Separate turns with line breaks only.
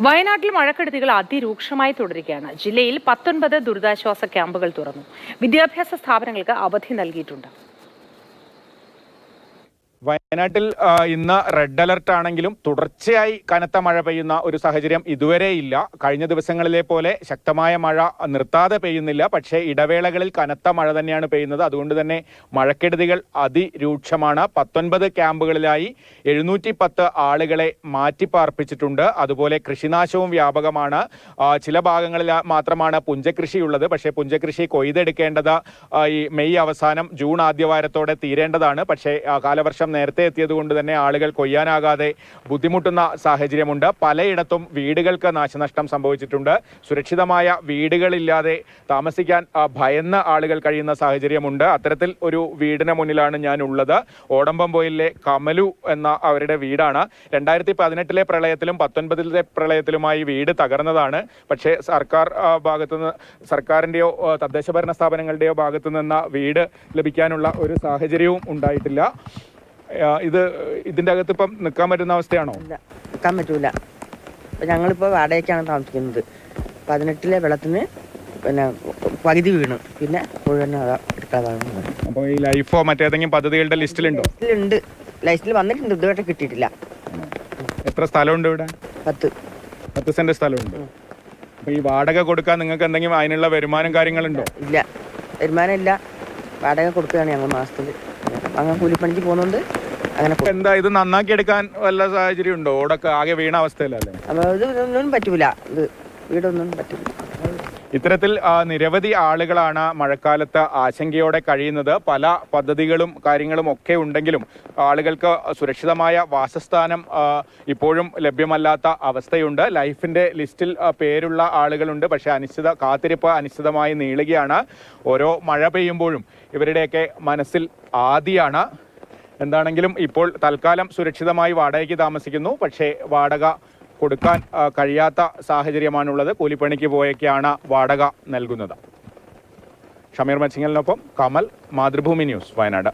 വയനാട്ടിൽ മഴക്കെടുതികൾ അതിരൂക്ഷമായി തുടരുകയാണ്. ജില്ലയിൽ 19 ദുരിതാശ്വാസ ക്യാമ്പുകൾ തുറന്നു. വിദ്യാഭ്യാസ സ്ഥാപനങ്ങൾക്ക് അവധി നൽകിയിട്ടുണ്ട്.
വയനാട്ടിൽ ഇന്ന് റെഡ് അലർട്ട് ആണെങ്കിലും തുടർച്ചയായി കനത്ത മഴ പെയ്യുന്ന ഒരു സാഹചര്യം ഇതുവരെ ഇല്ല. കഴിഞ്ഞ ദിവസങ്ങളിലെ പോലെ ശക്തമായ മഴ നിർത്താതെ പെയ്യുന്നില്ല. പക്ഷേ ഇടവേളകളിൽ കനത്ത മഴ തന്നെയാണ് പെയ്യുന്നത്. അതുകൊണ്ട് തന്നെ മഴക്കെടുതികൾ അതിരൂക്ഷമാണ്. 19 ക്യാമ്പുകളിലായി 710 ആളുകളെ മാറ്റിപ്പാർപ്പിച്ചിട്ടുണ്ട്. അതുപോലെ കൃഷിനാശവും വ്യാപകമാണ്. ചില ഭാഗങ്ങളിൽ മാത്രമാണ് പുഞ്ചകൃഷിയുള്ളത്. പക്ഷേ പുഞ്ചകൃഷി കൊയ്തെടുക്കേണ്ടത് ഈ മെയ് അവസാനം ജൂൺ ആദ്യവാരത്തോടെ തീരേണ്ടതാണ്. പക്ഷേ കാലവർഷം നേരത്തെ എത്തിയതുകൊണ്ട് തന്നെ ആളുകൾ കൊയ്യാനാകാതെ ബുദ്ധിമുട്ടുന്ന സാഹചര്യമുണ്ട്. പലയിടത്തും വീടുകൾക്ക് നാശനഷ്ടം സംഭവിച്ചിട്ടുണ്ട്. സുരക്ഷിതമായ വീടുകളില്ലാതെ താമസിക്കാൻ ഭയന്ന ആളുകൾ കഴിയുന്ന സാഹചര്യമുണ്ട്. അത്തരത്തിൽ ഒരു വീടിന് മുന്നിലാണ് ഞാൻ ഉള്ളത്. ഓടമ്പംപോയിലെ കമലു എന്ന അവരുടെ വീടാണ്. 2018 പ്രളയത്തിലും 19 പ്രളയത്തിലുമായി വീട് തകർന്നതാണ്. പക്ഷേ സർക്കാരിൻ്റെയോ തദ്ദേശ ഭരണ സ്ഥാപനങ്ങളുടെയോ ഭാഗത്തു നിന്ന് വീട് ലഭിക്കാനുള്ള ഒരു സാഹചര്യവും ഉണ്ടായിട്ടില്ല. ഇതിന്റെ അകത്ത് ഇപ്പം നിൽക്കാൻ പറ്റുന്ന അവസ്ഥയാണോ?
നിൽക്കാൻ പറ്റൂല. ഞങ്ങളിപ്പോൾ വാടകയ്ക്കാണ് താമസിക്കുന്നത്. 18 വെള്ളത്തിന് പകുതി വീണ്, പിന്നെ മുഴുവൻ എടുക്കാതാണ്.
അപ്പോൾ ഈ ലൈഫോ മറ്റേതെങ്കിലും പദ്ധതികളുടെ ലിസ്റ്റിലുണ്ടോ?
ലിസ്റ്റിലുണ്ട്, ലിസ്റ്റിൽ വന്നിട്ടുണ്ട്, ഇതുവരെ കിട്ടിയിട്ടില്ല.
എത്ര സ്ഥലമുണ്ട് ഇവിടെ?
10
സെന്റ് സ്ഥലമുണ്ട്. അപ്പൊ ഈ വാടക കൊടുക്കാൻ നിങ്ങൾക്ക് എന്തെങ്കിലും അതിനുള്ള വരുമാനം കാര്യങ്ങളുണ്ടോ?
ഇല്ല, വരുമാനം ഇല്ല. വാടക കൊടുക്കുകയാണ് ഞങ്ങൾ മാസത്തിൽ. അങ്ങനെ കൂലിപ്പണിക്ക് പോകുന്നുണ്ട്. അങ്ങനെ
എന്താ ഇത് നന്നാക്കി എടുക്കാൻ വല്ല സാഹചര്യം ഉണ്ടോ? ഓടൊക്കെ ആകെ വീണ അവസ്ഥയിലല്ലേ?
അപ്പോൾ ഇതൊന്നും പറ്റൂല, ഇത് വീടൊന്നും പറ്റൂല.
ഇത്തരത്തിൽ നിരവധി ആളുകളാണ് മഴക്കാലത്ത് ആശങ്കയോടെ കഴിയുന്നത്. പല പദ്ധതികളും കാര്യങ്ങളും ഒക്കെ ഉണ്ടെങ്കിലും ആളുകൾക്ക് സുരക്ഷിതമായ വാസസ്ഥാനം ഇപ്പോഴും ലഭ്യമല്ലാത്ത അവസ്ഥയുണ്ട്. ലൈഫിൻ്റെ ലിസ്റ്റിൽ പേരുള്ള ആളുകളുണ്ട്. പക്ഷേ കാത്തിരിപ്പ് അനിശ്ചിതമായി നീളുകയാണ്. ഓരോ മഴ പെയ്യുമ്പോഴും ഇവരുടെയൊക്കെ മനസ്സിൽ ആദിയാണ്. എന്താണെങ്കിലും ഇപ്പോൾ തൽക്കാലം സുരക്ഷിതമായി വാടകയ്ക്ക് താമസിക്കുന്നു. പക്ഷേ വാടക കൊടുക്കാൻ കഴിയാത്ത സാഹചര്യമാണുള്ളത്. കൂലിപ്പണിക്ക് പോയൊക്കെയാണ് വാടക നൽകുന്നത്. ഷമീർ മച്ചിങ്ങലിനൊപ്പം കമൽ, മാതൃഭൂമി ന്യൂസ്, വയനാട്.